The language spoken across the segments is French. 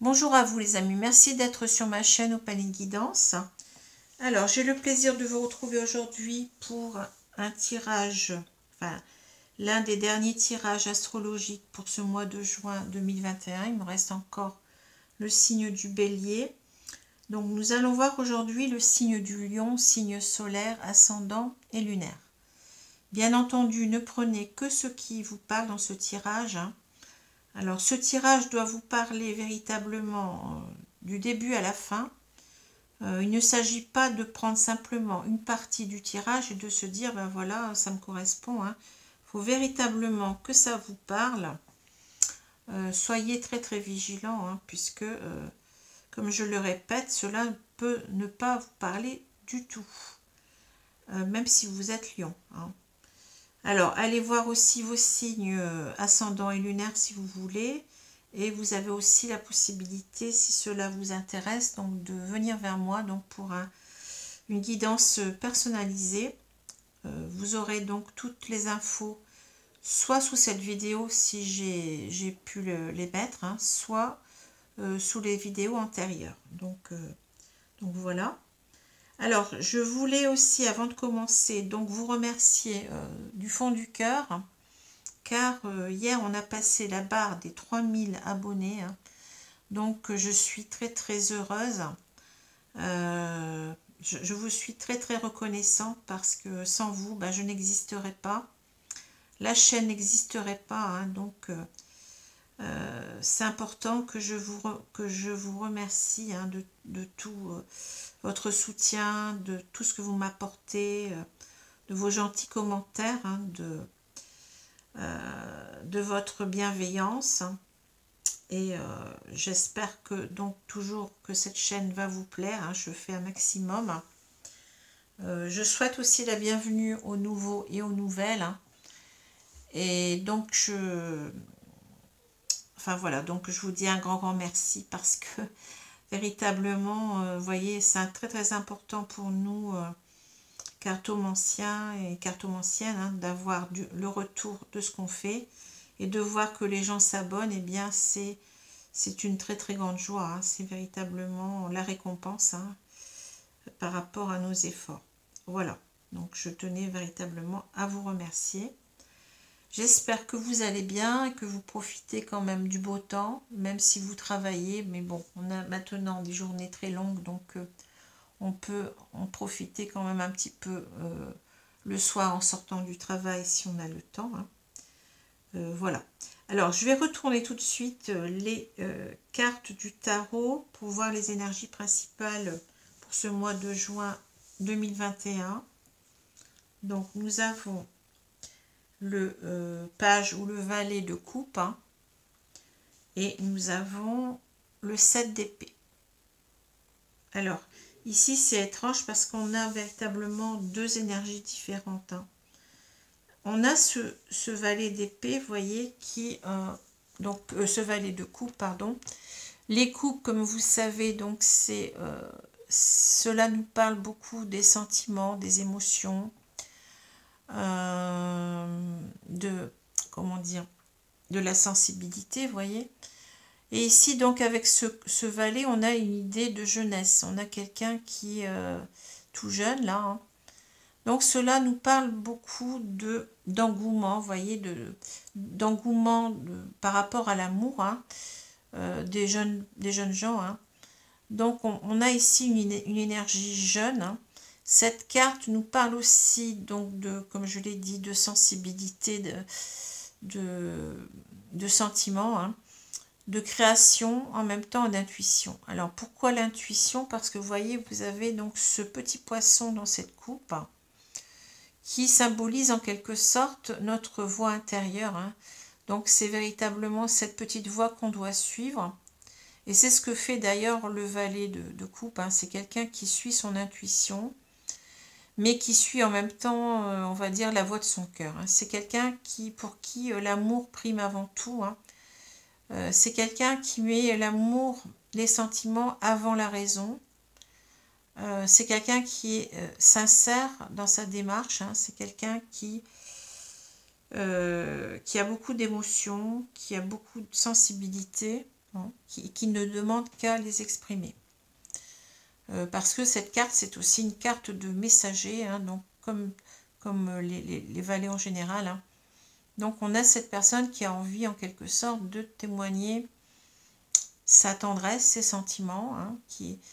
Bonjour à vous les amis, merci d'être sur ma chaîne Opaline Guidance. Alors j'ai le plaisir de vous retrouver aujourd'hui pour un tirage, enfin l'un des derniers tirages astrologiques pour ce mois de juin 2021. Il me reste encore le signe du Bélier. Donc nous allons voir aujourd'hui le signe du Lion, signe solaire, ascendant et lunaire. Bien entendu, ne prenez que ce qui vous parle dans ce tirage. Alors ce tirage doit vous parler véritablement du début à la fin. Il ne s'agit pas de prendre simplement une partie du tirage et de se dire ben voilà, ça me correspond. Il faut véritablement que ça vous parle. Soyez très très vigilants puisque, comme je le répète, cela peut ne pas vous parler du tout. Même si vous êtes Lion. Alors, allez voir aussi vos signes ascendants et lunaires si vous voulez. Et vous avez aussi la possibilité, si cela vous intéresse, donc de venir vers moi donc pour une guidance personnalisée. Vous aurez donc toutes les infos, soit sous cette vidéo si j'ai pu les mettre, soit sous les vidéos antérieures. Donc voilà. Alors, je voulais aussi, avant de commencer, donc vous remercier du fond du cœur, car hier, on a passé la barre des 3000 abonnés. Donc, je suis très, très heureuse. Je vous suis très, très reconnaissante parce que sans vous, je n'existerais pas. La chaîne n'existerait pas. Donc, c'est important que je vous remercie de tout votre soutien, de tout ce que vous m'apportez, de vos gentils commentaires, de votre bienveillance. Et j'espère que donc toujours que cette chaîne va vous plaire. Je fais un maximum. Je souhaite aussi la bienvenue aux nouveaux et aux nouvelles. Et donc enfin voilà, donc je vous dis un grand merci parce que véritablement, vous voyez, c'est très très important pour nous, cartomanciens et cartomanciennes, d'avoir le retour de ce qu'on fait et de voir que les gens s'abonnent. Et bien c'est une très très grande joie. C'est véritablement la récompense par rapport à nos efforts. Voilà, donc je tenais véritablement à vous remercier. J'espère que vous allez bien et que vous profitez quand même du beau temps, même si vous travaillez. Mais bon, on a maintenant des journées très longues, donc on peut en profiter quand même un petit peu le soir en sortant du travail si on a le temps. Voilà. Alors, je vais retourner tout de suite les cartes du tarot pour voir les énergies principales pour ce mois de juin 2021. Donc, nous avons le page ou le valet de coupe et nous avons le 7 d'épée. Alors ici c'est étrange parce qu'on a véritablement deux énergies différentes. On a ce valet d'épée, vous voyez, qui donc ce valet de coupe, pardon. Les coupes, comme vous savez, donc c'est cela nous parle beaucoup des sentiments, des émotions, comment dire, de la sensibilité, vous voyez. Et ici donc avec ce valet, on a une idée de jeunesse, on a quelqu'un qui est tout jeune là, donc cela nous parle beaucoup d'engouement, vous voyez, d'engouement par rapport à l'amour des jeunes gens. Donc on a ici une énergie jeune. Cette carte nous parle aussi donc comme je l'ai dit, de sensibilité, de sentiments, de création, en même temps d'intuition. Alors pourquoi l'intuition? Parce que vous voyez, vous avez donc ce petit poisson dans cette coupe qui symbolise en quelque sorte notre voix intérieure. Donc c'est véritablement cette petite voix qu'on doit suivre. Et c'est ce que fait d'ailleurs le valet de coupe. C'est quelqu'un qui suit son intuition, mais qui suit en même temps, on va dire, la voix de son cœur. C'est quelqu'un pour qui l'amour prime avant tout. C'est quelqu'un qui met l'amour, les sentiments avant la raison. C'est quelqu'un qui est sincère dans sa démarche. C'est quelqu'un qui a beaucoup d'émotions, qui a beaucoup de sensibilité. hein, qui ne demandent qu'à les exprimer. Parce que cette carte, c'est aussi une carte de messager, hein, donc comme les valets en général. Hein. Donc on a cette personne qui a envie en quelque sorte de témoigner sa tendresse, ses sentiments. Hein,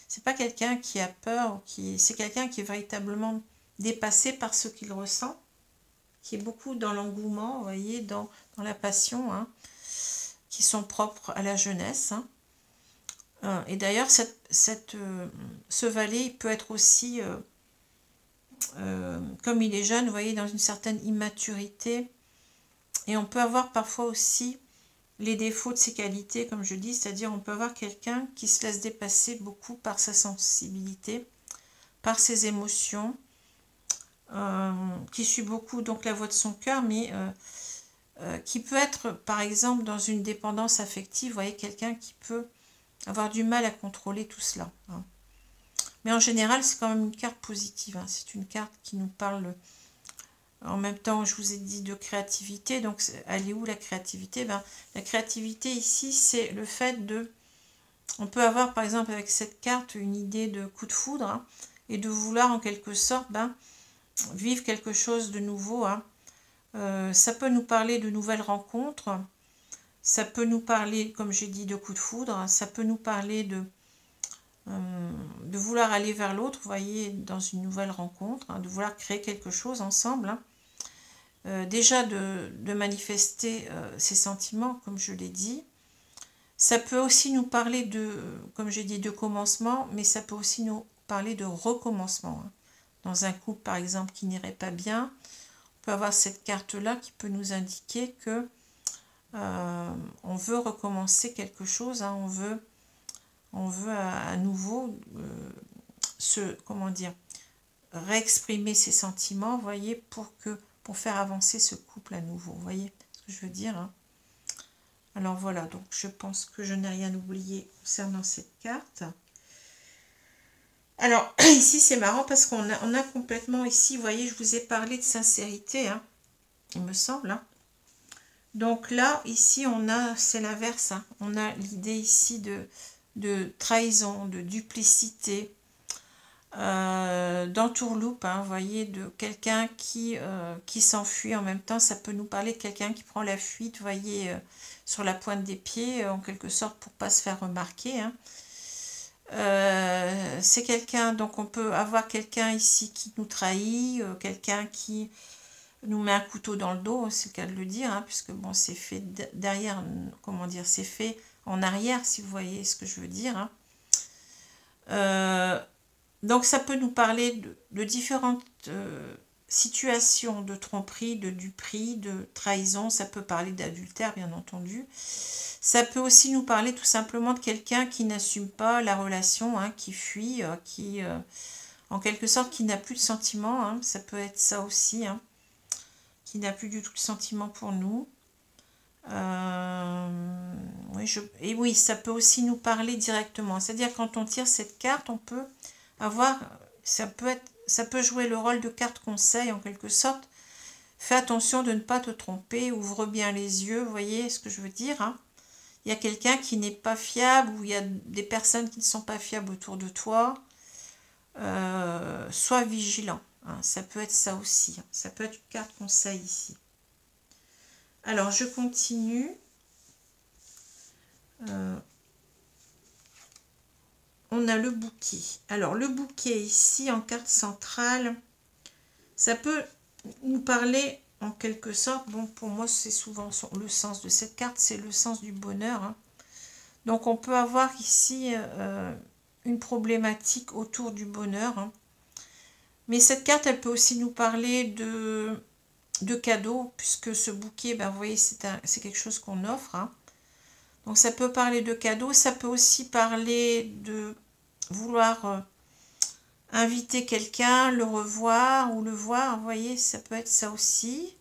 c'est pas quelqu'un qui a peur, c'est quelqu'un qui est véritablement dépassé par ce qu'il ressent, qui est beaucoup dans l'engouement, vous voyez, dans la passion, hein, qui sont propres à la jeunesse. Hein. Et d'ailleurs, ce valet peut être aussi, comme il est jeune, vous voyez, dans une certaine immaturité. Et on peut avoir parfois aussi les défauts de ses qualités, comme je dis, c'est-à-dire on peut avoir quelqu'un qui se laisse dépasser beaucoup par sa sensibilité, par ses émotions, qui suit beaucoup donc la voix de son cœur, mais qui peut être, par exemple, dans une dépendance affective, vous voyez, quelqu'un qui peut avoir du mal à contrôler tout cela. Hein. Mais en général, c'est quand même une carte positive. Hein. C'est une carte qui nous parle, en même temps, je vous ai dit, de créativité. Donc, elle est où la créativité? Ben, la créativité ici, c'est le fait de... On peut avoir, par exemple, avec cette carte, une idée de coup de foudre, hein, et de vouloir, en quelque sorte, vivre quelque chose de nouveau. Hein. Ça peut nous parler de nouvelles rencontres. Ça peut nous parler, comme j'ai dit, de coup de foudre. Ça peut nous parler de vouloir aller vers l'autre, vous voyez, dans une nouvelle rencontre, hein, de vouloir créer quelque chose ensemble. Hein. Déjà de manifester ses sentiments, comme je l'ai dit. Ça peut aussi nous parler de, comme j'ai dit, de commencement, mais ça peut aussi nous parler de recommencement. Hein. Dans un couple, par exemple, qui n'irait pas bien, on peut avoir cette carte-là qui peut nous indiquer que on veut recommencer quelque chose, hein, on veut à nouveau réexprimer ses sentiments, vous voyez, pour faire avancer ce couple à nouveau, vous voyez ce que je veux dire. Hein. Alors voilà, donc je pense que je n'ai rien oublié concernant cette carte. Alors ici c'est marrant parce qu'on a complètement ici, vous voyez, je vous ai parlé de sincérité, hein, il me semble. Hein. Donc là, ici, c'est l'inverse. Hein. On a l'idée ici de trahison, de duplicité, d'entourloupe, hein, vous voyez, de quelqu'un qui s'enfuit en même temps. Ça peut nous parler de quelqu'un qui prend la fuite, vous voyez, sur la pointe des pieds, en quelque sorte, pour ne pas se faire remarquer. Hein. C'est quelqu'un, donc on peut avoir quelqu'un ici qui nous trahit, quelqu'un qui nous met un couteau dans le dos, c'est le cas de le dire, hein, puisque bon, c'est fait derrière, comment dire, c'est fait en arrière, si vous voyez ce que je veux dire. Hein. Donc ça peut nous parler de différentes situations de tromperie, de duperie, de trahison, ça peut parler d'adultère, bien entendu. Ça peut aussi nous parler tout simplement de quelqu'un qui n'assume pas la relation, hein, qui fuit, en quelque sorte, qui n'a plus de sentiments, hein, ça peut être ça aussi, hein. Qui n'a plus du tout de sentiment pour nous. Et oui, ça peut aussi nous parler directement. C'est-à-dire quand on tire cette carte, on peut avoir, ça peut jouer le rôle de carte conseil en quelque sorte. Fais attention de ne pas te tromper, ouvre bien les yeux, vous voyez ce que je veux dire. Hein. Il y a quelqu'un qui n'est pas fiable, ou il y a des personnes qui ne sont pas fiables autour de toi. Sois vigilant. Hein, ça peut être ça aussi. Hein. Ça peut être une carte conseil ici. Alors, je continue. On a le bouquet. Alors, le bouquet ici, en carte centrale, ça peut nous parler en quelque sorte. Bon, pour moi, c'est souvent le sens de cette carte, c'est le sens du bonheur. Hein. Donc, on peut avoir ici une problématique autour du bonheur. Hein. Mais cette carte, elle peut aussi nous parler de cadeaux, puisque ce bouquet, ben, vous voyez, c'est quelque chose qu'on offre. Hein. Donc ça peut parler de cadeaux, ça peut aussi parler de vouloir inviter quelqu'un, le revoir ou le voir, vous voyez, ça peut être ça aussi.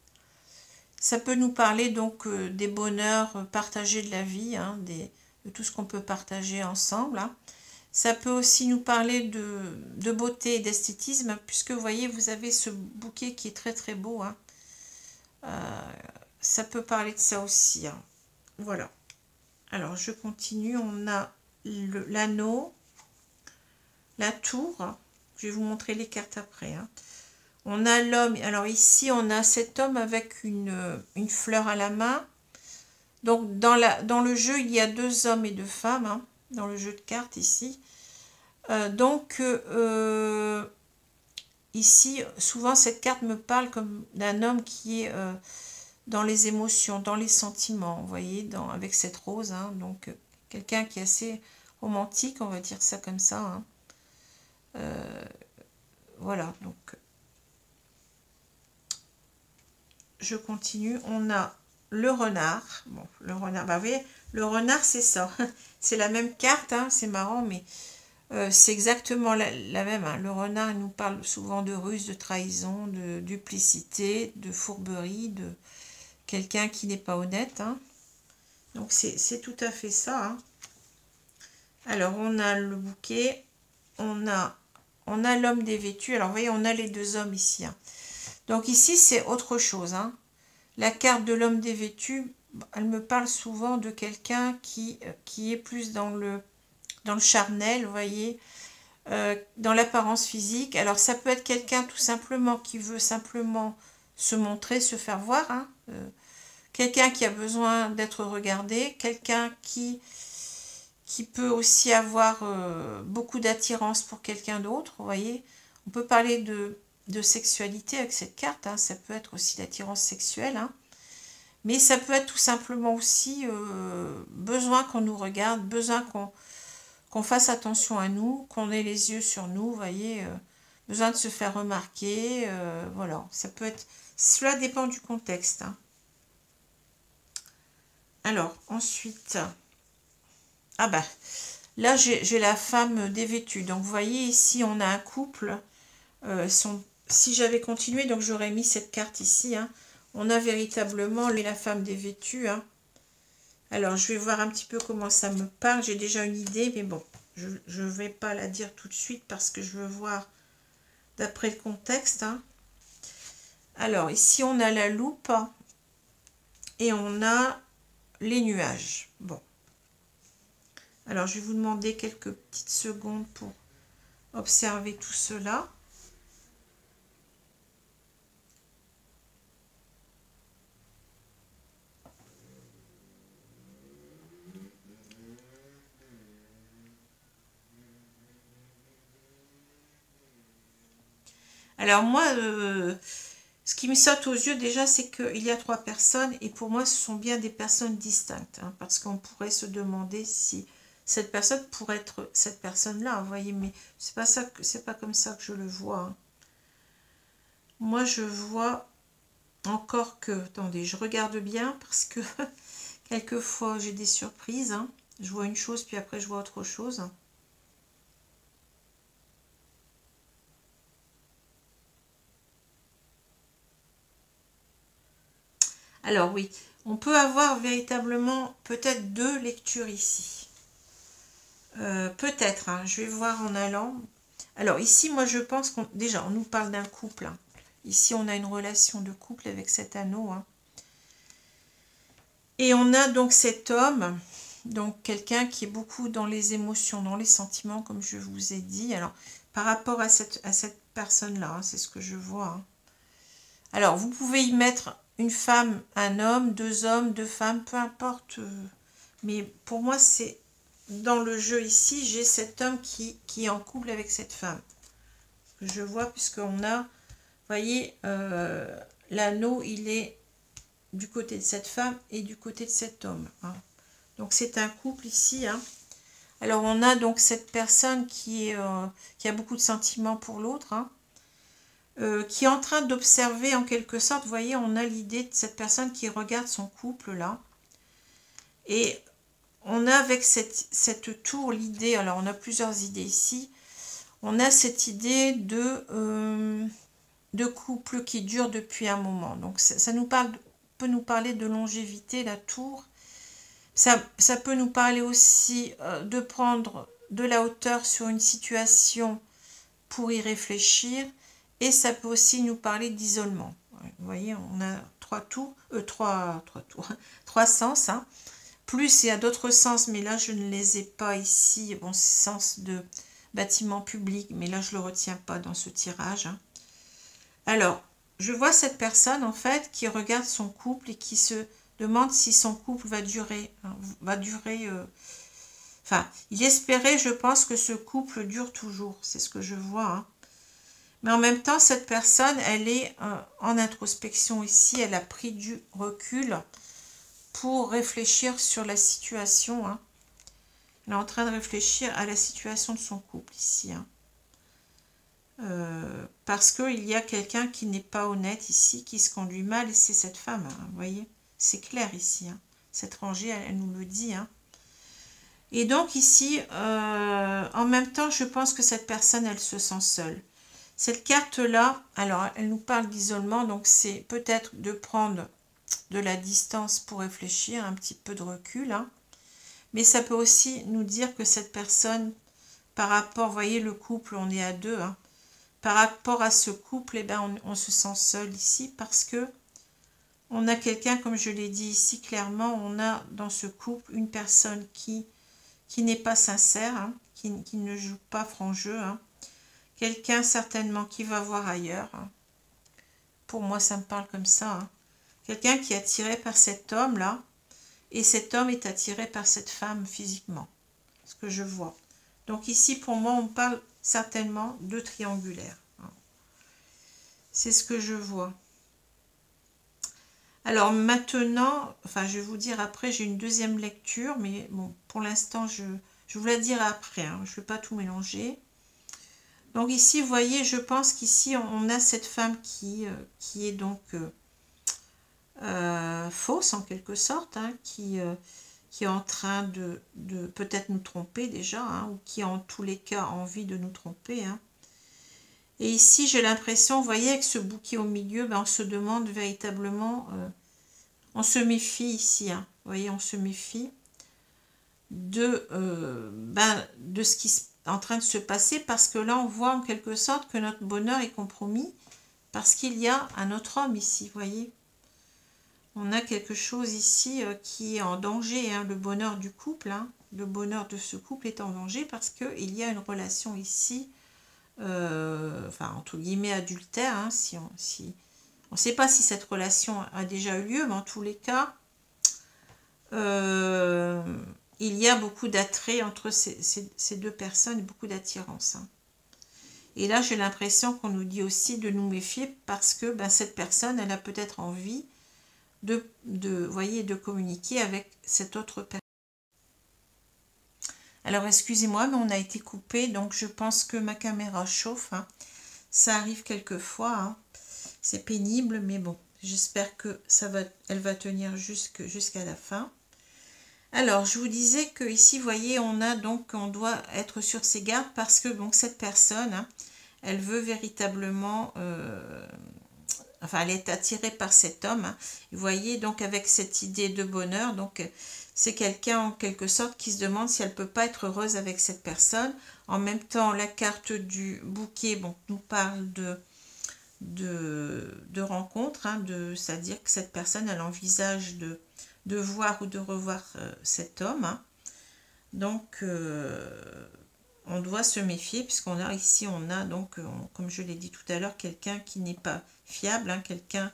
Ça peut nous parler donc des bonheurs partagés de la vie, hein, de tout ce qu'on peut partager ensemble. Hein. Ça peut aussi nous parler de beauté et d'esthétisme, puisque vous voyez, vous avez ce bouquet qui est très très beau. Hein. Ça peut parler de ça aussi. Hein. Voilà. Alors, je continue. On a l'anneau, la tour. Je vais vous montrer les cartes après. Hein. On a l'homme. Alors ici, on a cet homme avec une fleur à la main. Donc, dans le jeu, il y a 2 hommes et 2 femmes. Hein, dans le jeu de cartes, ici. Ici, souvent, cette carte me parle comme d'un homme qui est dans les émotions, dans les sentiments. Vous voyez, avec cette rose. Hein, donc, quelqu'un qui est assez romantique, on va dire ça comme ça. Hein. Voilà, donc je continue. On a le renard. Bon, le renard, bah vous voyez, le renard c'est ça. C'est la même carte, hein, c'est marrant, mais c'est exactement la même. Hein. Le renard, il nous parle souvent de ruse, de trahison, de duplicité, de fourberie, de quelqu'un qui n'est pas honnête. Hein. Donc c'est tout à fait ça. Hein. Alors on a le bouquet, on a l'homme dévêtu. Alors vous voyez, on a les 2 hommes ici. Hein. Donc ici, c'est autre chose. Hein. La carte de l'homme dévêtu, elle me parle souvent de quelqu'un qui est plus dans le charnel, vous voyez, dans l'apparence physique. Alors ça peut être quelqu'un tout simplement qui veut simplement se montrer, se faire voir. Hein. Quelqu'un qui a besoin d'être regardé. Quelqu'un qui peut aussi avoir beaucoup d'attirance pour quelqu'un d'autre, vous voyez. On peut parler de sexualité avec cette carte, hein. Ça peut être aussi l'attirance sexuelle, hein. Mais ça peut être tout simplement aussi besoin qu'on nous regarde, besoin qu'on fasse attention à nous, qu'on ait les yeux sur nous, vous voyez, besoin de se faire remarquer, voilà, ça peut être, cela dépend du contexte. Hein. Alors, ensuite, ah bah, là j'ai la femme dévêtue, donc vous voyez ici on a un couple, si j'avais continué, donc j'aurais mis cette carte ici, hein. On a véritablement la femme dévêtue. Hein. Alors, je vais voir un petit peu comment ça me parle. J'ai déjà une idée, mais bon, je ne vais pas la dire tout de suite parce que je veux voir d'après le contexte. Hein. Alors, ici, on a la loupe et on a les nuages. Bon. Alors, je vais vous demander quelques petites secondes pour observer tout cela. Alors moi, ce qui me saute aux yeux déjà, c'est qu'il y a 3 personnes et pour moi, ce sont bien des personnes distinctes. Hein, parce qu'on pourrait se demander si cette personne pourrait être cette personne-là, vous voyez, mais c'est pas ça, c'est pas comme ça que je le vois. Hein. Moi, je vois encore que, attendez, je regarde bien parce que quelquefois j'ai des surprises. Hein. Je vois une chose puis après je vois autre chose. Alors oui, on peut avoir véritablement peut-être 2 lectures ici. Peut-être, hein, je vais voir en allant. Alors ici, moi je pense qu'on déjà on nous parle d'un couple. Hein. Ici, on a une relation de couple avec cet anneau. Hein. Et on a donc cet homme, donc quelqu'un qui est beaucoup dans les émotions, dans les sentiments, comme je vous ai dit. Alors, par rapport à cette personne-là, hein, c'est ce que je vois. Hein. Alors, vous pouvez y mettre une femme, un homme, 2 hommes, 2 femmes, peu importe. Mais pour moi, c'est dans le jeu ici, j'ai cet homme qui est en couple avec cette femme. Je vois puisqu'on a, vous voyez, l'anneau, il est du côté de cette femme et du côté de cet homme. Hein. Donc, c'est un couple ici. Hein. Alors, on a donc cette personne qui a beaucoup de sentiments pour l'autre, hein. Qui est en train d'observer en quelque sorte, vous voyez, on a l'idée de cette personne qui regarde son couple là. Et on a avec cette tour l'idée, alors on a plusieurs idées ici, on a cette idée de couple qui dure depuis un moment. Donc ça nous peut nous parler de longévité, la tour. Ça peut nous parler aussi de prendre de la hauteur sur une situation pour y réfléchir. Et ça peut aussi nous parler d'isolement. Vous voyez, on a 3 sens. Hein. plus, il y a d'autres sens, mais là, je ne les ai pas ici. Bon, sens de bâtiment public, mais là, je ne le retiens pas dans ce tirage. Hein. Alors, je vois cette personne, en fait, qui regarde son couple et qui se demande si son couple va durer. Hein, enfin, il espérait, je pense, que ce couple dure toujours. C'est ce que je vois. Hein. Mais en même temps, cette personne, elle est en introspection ici. Elle a pris du recul pour réfléchir sur la situation. Hein. Elle est en train de réfléchir à la situation de son couple ici. Hein. Parce qu'il y a quelqu'un qui n'est pas honnête ici, qui se conduit mal, et c'est cette femme. Hein, vous voyez, c'est clair ici. Hein. Cette rangée, elle nous le dit. Hein. Et donc ici, en même temps, je pense que cette personne, elle se sent seule. Cette carte-là, alors, elle nous parle d'isolement, donc c'est peut-être de prendre de la distance pour réfléchir, un petit peu de recul. Hein. Mais ça peut aussi nous dire que cette personne, par rapport, vous voyez, le couple, on est à deux. Hein. Par rapport à ce couple, eh ben, on se sent seul ici parce que on a quelqu'un, comme je l'ai dit ici clairement, on a dans ce couple une personne qui n'est pas sincère, hein, qui ne joue pas franc jeu. Hein. Quelqu'un certainement qui va voir ailleurs. Hein. Pour moi, ça me parle comme ça. Hein. Quelqu'un qui est attiré par cet homme-là, et cet homme est attiré par cette femme physiquement. Ce que je vois. Donc ici, pour moi, on parle certainement de triangulaire. Hein. C'est ce que je vois. Alors maintenant, enfin je vais vous dire après, j'ai une deuxième lecture, mais bon, pour l'instant, je vous la dirai après. Hein. Je ne vais pas tout mélanger. Donc ici, vous voyez, je pense qu'ici, on a cette femme qui est donc fausse en quelque sorte, hein, qui est en train de peut-être nous tromper déjà, hein, ou qui a en tous les cas envie de nous tromper. Hein. Et ici, j'ai l'impression, vous voyez, avec ce bouquet au milieu, ben, on se demande véritablement, on se méfie ici, hein, vous voyez, on se méfie de ce qui est en train de se passer, parce que là, on voit en quelque sorte que notre bonheur est compromis, parce qu'il y a un autre homme ici, vous voyez. On a quelque chose ici qui est en danger, hein, le bonheur du couple, hein, le bonheur de ce couple est en danger, parce qu'il y a une relation ici, enfin, entre guillemets, adultère, hein, on ne sait pas si cette relation a déjà eu lieu, mais en tous les cas, il y a beaucoup d'attrait entre ces deux personnes, beaucoup d'attirance. Hein. Et là, j'ai l'impression qu'on nous dit aussi de nous méfier parce que ben, cette personne, elle a peut-être envie de communiquer avec cette autre personne. Alors, excusez-moi, mais on a été coupé, donc je pense que ma caméra chauffe. Hein. Ça arrive quelquefois. Hein. C'est pénible, mais bon, j'espère que elle va tenir jusqu'à la fin. Alors, je vous disais que ici, vous voyez, on doit être sur ses gardes parce que donc cette personne, hein, elle veut véritablement, enfin, elle est attirée par cet homme. Hein. Vous voyez, donc avec cette idée de bonheur, donc c'est quelqu'un en quelque sorte qui se demande si elle ne peut pas être heureuse avec cette personne. En même temps, la carte du bouquet, bon, nous parle de rencontre, hein, c'est-à-dire que cette personne, elle envisage de voir ou de revoir cet homme. Hein. Donc, on doit se méfier puisqu'on a ici, donc, comme je l'ai dit tout à l'heure, quelqu'un qui n'est pas fiable, hein, quelqu'un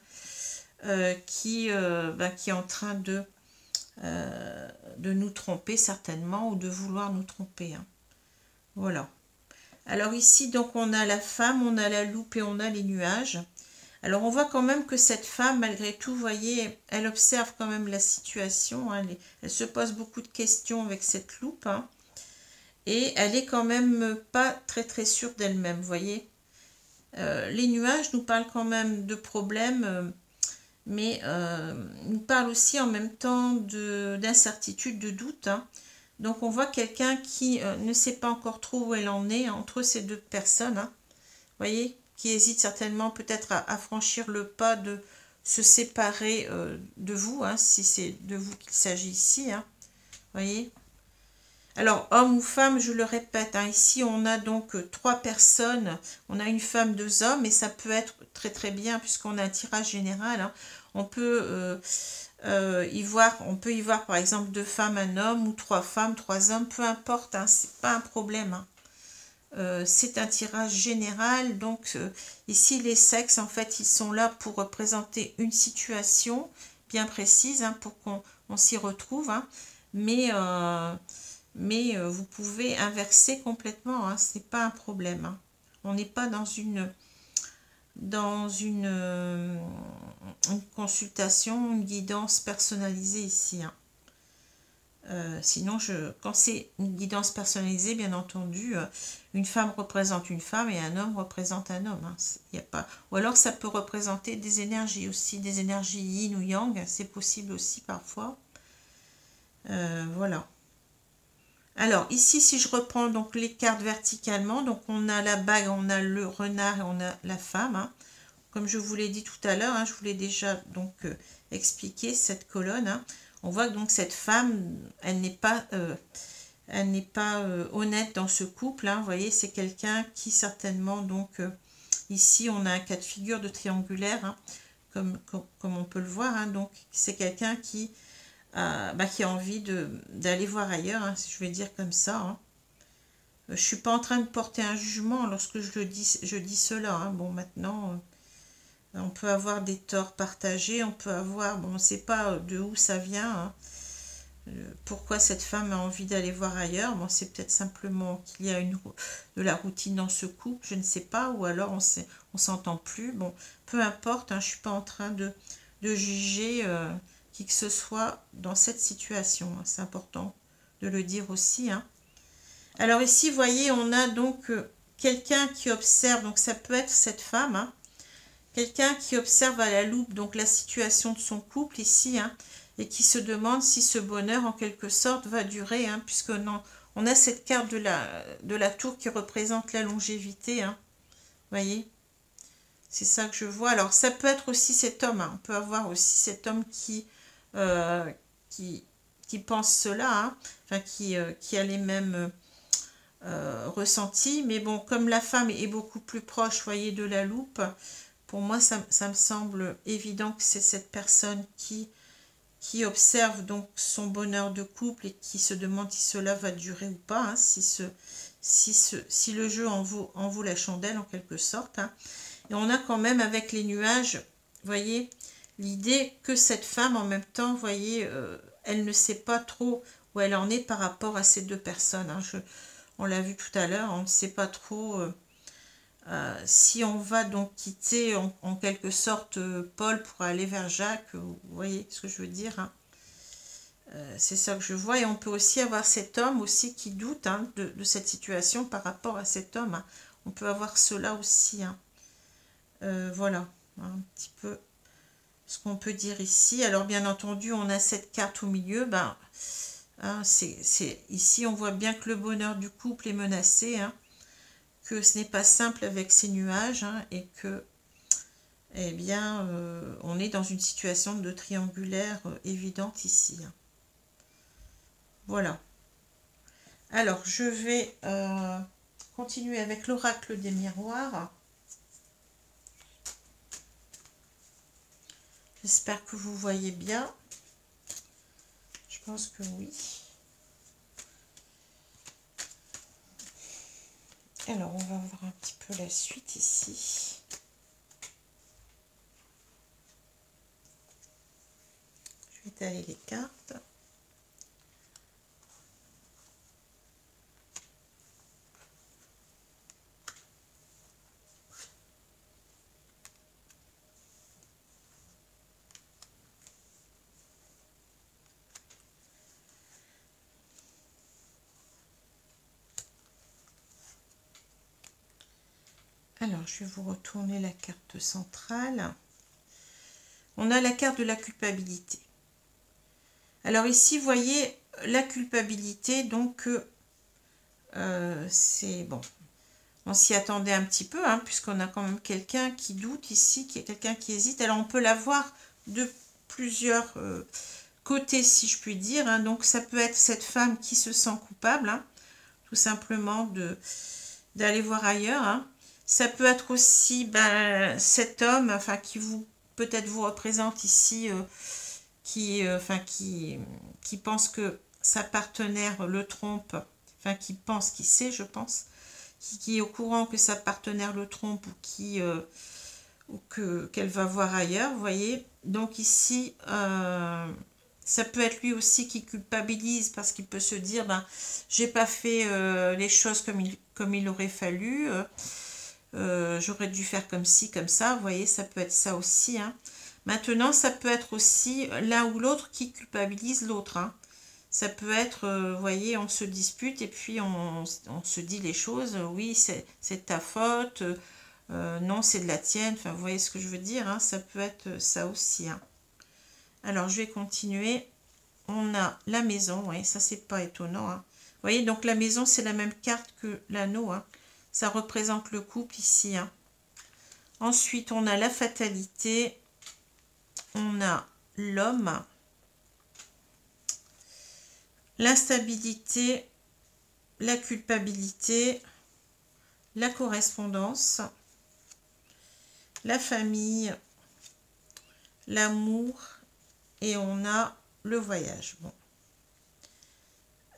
qui est en train de nous tromper certainement ou de vouloir nous tromper. Hein. Voilà. Alors ici, donc, on a la femme, on a la loupe et on a les nuages. Alors, on voit quand même que cette femme, malgré tout, vous voyez, elle observe quand même la situation. Hein, elle se pose beaucoup de questions avec cette loupe. Hein, et elle est quand même pas très très sûre d'elle-même, vous voyez. Les nuages nous parlent quand même de problèmes, mais nous parlent aussi en même temps d'incertitude, de doute. Hein. Donc, on voit quelqu'un qui ne sait pas encore trop où elle en est entre ces deux personnes. Hein, vous voyez, qui hésite certainement peut-être à franchir le pas de se séparer de vous, hein, si c'est de vous qu'il s'agit ici. Hein, vous voyez. Alors, homme ou femme, je le répète, hein, ici on a donc 3 personnes, on a une femme, 2 hommes, et ça peut être très très bien, puisqu'on a un tirage général, hein, on peut on peut y voir par exemple 2 femmes, un homme, ou 3 femmes, 3 hommes, peu importe, hein, c'est pas un problème. Hein. C'est un tirage général, donc ici les sexes, en fait, ils sont là pour représenter une situation bien précise, hein, pour qu'on s'y retrouve, hein. Mais vous pouvez inverser complètement, hein, c'est pas un problème. Hein. On n'est pas dans une consultation, une guidance personnalisée ici. Hein. Sinon, quand c'est une guidance personnalisée, bien entendu, une femme représente une femme et un homme représente un homme. Hein. Y a pas... Ou alors, ça peut représenter des énergies aussi, des énergies yin ou yang, c'est possible aussi parfois. Voilà. Alors, ici, si je reprends donc les cartes verticalement, donc on a la bague, on a le renard et on a la femme. Hein. Comme je vous l'ai dit tout à l'heure, hein, je vous l'ai déjà donc expliqué cette colonne. Hein. On voit que donc cette femme, elle n'est pas honnête dans ce couple. Hein. Vous voyez, c'est quelqu'un qui certainement, donc ici on a un cas de figure de triangulaire, hein, comme on peut le voir. Hein. Donc c'est quelqu'un qui a envie d'aller voir ailleurs, hein, si je vais dire comme ça. Hein. Je ne suis pas en train de porter un jugement lorsque je dis cela. Hein. Bon, maintenant... on peut avoir des torts partagés, on peut avoir, bon, on ne sait pas de où ça vient, hein. Pourquoi cette femme a envie d'aller voir ailleurs. Bon, c'est peut-être simplement qu'il y a de la routine dans ce couple, je ne sais pas, ou alors on s'entend plus. Bon, peu importe, hein, je ne suis pas en train de juger qui que ce soit dans cette situation. Hein. C'est important de le dire aussi. Hein. Alors ici, vous voyez, on a donc quelqu'un qui observe, donc ça peut être cette femme, hein, quelqu'un qui observe à la loupe donc la situation de son couple ici, hein, et qui se demande si ce bonheur en quelque sorte va durer, hein, puisque on a cette carte de la tour qui représente la longévité. Hein, voyez, c'est ça que je vois. Alors ça peut être aussi cet homme, hein, on peut avoir aussi cet homme qui pense cela, hein, enfin qui a les mêmes ressentis, mais bon, comme la femme est beaucoup plus proche, voyez, de la loupe. Pour moi, ça me semble évident que c'est cette personne qui observe donc son bonheur de couple et qui se demande si cela va durer ou pas, hein, si le jeu en vaut la chandelle en quelque sorte. Hein. Et on a quand même avec les nuages, voyez, l'idée que cette femme en même temps, voyez, elle ne sait pas trop où elle en est par rapport à ces deux personnes. Hein. On l'a vu tout à l'heure, on ne sait pas trop... si on va donc quitter en quelque sorte Paul pour aller vers Jacques, vous voyez ce que je veux dire, hein. C'est ça que je vois. Et on peut aussi avoir cet homme aussi qui doute, hein, de cette situation par rapport à cet homme. Hein. On peut avoir cela aussi. Hein. Voilà, hein, un petit peu ce qu'on peut dire ici. Alors bien entendu, on a cette carte au milieu. Ben, hein, ici, on voit bien que le bonheur du couple est menacé, hein, que ce n'est pas simple avec ces nuages, hein, et que, eh bien, on est dans une situation de triangulaire évidente ici. Hein. Voilà. Alors, je vais continuer avec l'oracle des miroirs. J'espère que vous voyez bien. Je pense que oui. Alors, on va voir un petit peu la suite ici. Je vais étaler les cartes. Alors, je vais vous retourner la carte centrale. On a la carte de la culpabilité. Alors ici, vous voyez, la culpabilité, donc, c'est bon. On s'y attendait un petit peu, hein, puisqu'on a quand même quelqu'un qui doute ici, qui est quelqu'un qui hésite. Alors, on peut la voir de plusieurs côtés, si je puis dire. Hein. Donc, ça peut être cette femme qui se sent coupable, hein, tout simplement d'aller voir ailleurs, hein. Ça peut être aussi cet homme, enfin qui peut-être vous représente ici, enfin, qui pense que sa partenaire le trompe, enfin, qui pense, qui sait, je pense, qui est au courant que sa partenaire le trompe ou qu'elle va voir ailleurs, vous voyez. Donc ici, ça peut être lui aussi qui culpabilise parce qu'il peut se dire, ben, j'ai pas fait les choses comme il aurait fallu, j'aurais dû faire comme ci, comme ça, vous voyez, ça peut être ça aussi, hein. Maintenant, ça peut être aussi l'un ou l'autre qui culpabilise l'autre, hein. Ça peut être, vous voyez, on se dispute et puis on se dit les choses, oui, c'est de ta faute, non, c'est de la tienne, enfin, vous voyez ce que je veux dire, hein, ça peut être ça aussi, hein. Alors, je vais continuer. On a la maison, oui, ça, c'est pas étonnant, hein. Vous voyez, donc la maison, c'est la même carte que l'anneau, hein. Ça représente le couple ici, hein. Ensuite, on a la fatalité, on a l'homme, l'instabilité, la culpabilité, la correspondance, la famille, l'amour et on a le voyage. Bon.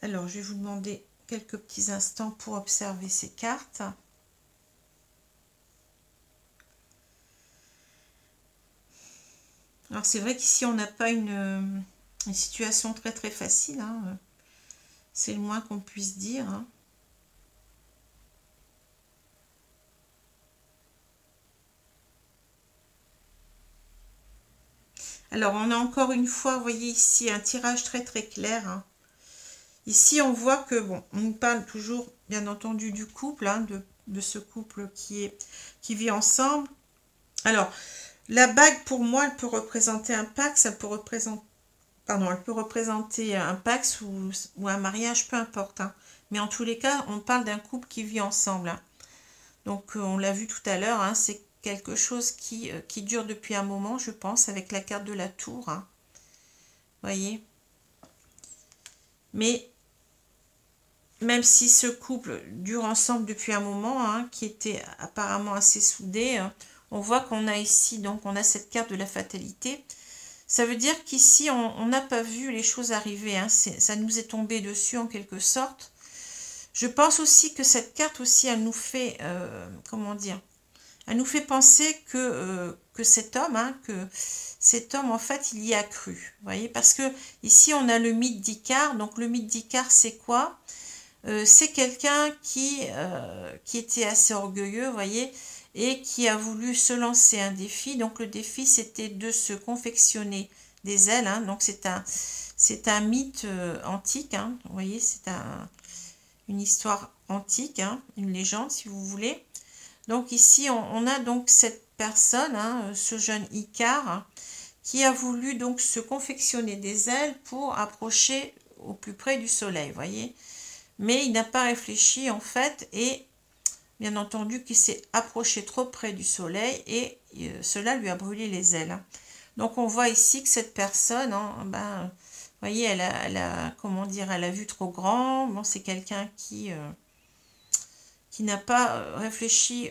Alors, je vais vous demander quelques petits instants pour observer ces cartes. Alors, c'est vrai qu'ici, on n'a pas une situation très très facile, hein. C'est le moins qu'on puisse dire, hein. Alors, on a encore une fois, vous voyez ici, un tirage très très clair, hein. Ici, on voit que, bon, on nous parle toujours, bien entendu, du couple, hein, de ce couple qui vit ensemble. Alors, la bague, pour moi, elle peut représenter un pax, elle peut représenter, pardon, elle peut représenter un pax ou un mariage, peu importe, hein. Mais en tous les cas, on parle d'un couple qui vit ensemble, hein. Donc, on l'a vu tout à l'heure, hein, c'est quelque chose qui dure depuis un moment, je pense, avec la carte de la tour, hein. Voyez. Mais même si ce couple dure ensemble depuis un moment, hein, qui était apparemment assez soudé, hein, on voit qu'on a ici, donc on a cette carte de la fatalité. Ça veut dire qu'ici, on n'a pas vu les choses arriver, hein, ça nous est tombé dessus en quelque sorte. Je pense aussi que cette carte aussi, elle nous fait, comment dire, elle nous fait penser que cet homme, hein, en fait, il y a cru. Vous voyez, parce que ici, on a le mythe d'Icare. Donc, le mythe d'Icare, c'est quoi? C'est quelqu'un qui était assez orgueilleux, vous voyez, et qui a voulu se lancer un défi. Donc, le défi, c'était de se confectionner des ailes, hein. Donc, c'est un mythe antique, hein. Vous voyez, c'est une histoire antique, hein, une légende, si vous voulez. Donc ici, on a donc cette personne, hein, ce jeune Icare, qui a voulu donc se confectionner des ailes pour approcher au plus près du soleil, voyez. Mais il n'a pas réfléchi en fait et bien entendu qu'il s'est approché trop près du soleil et cela lui a brûlé les ailes, hein. Donc on voit ici que cette personne, hein, ben, vous voyez, elle a, comment dire, elle a vu trop grand. Bon, c'est quelqu'un qui n'a pas réfléchi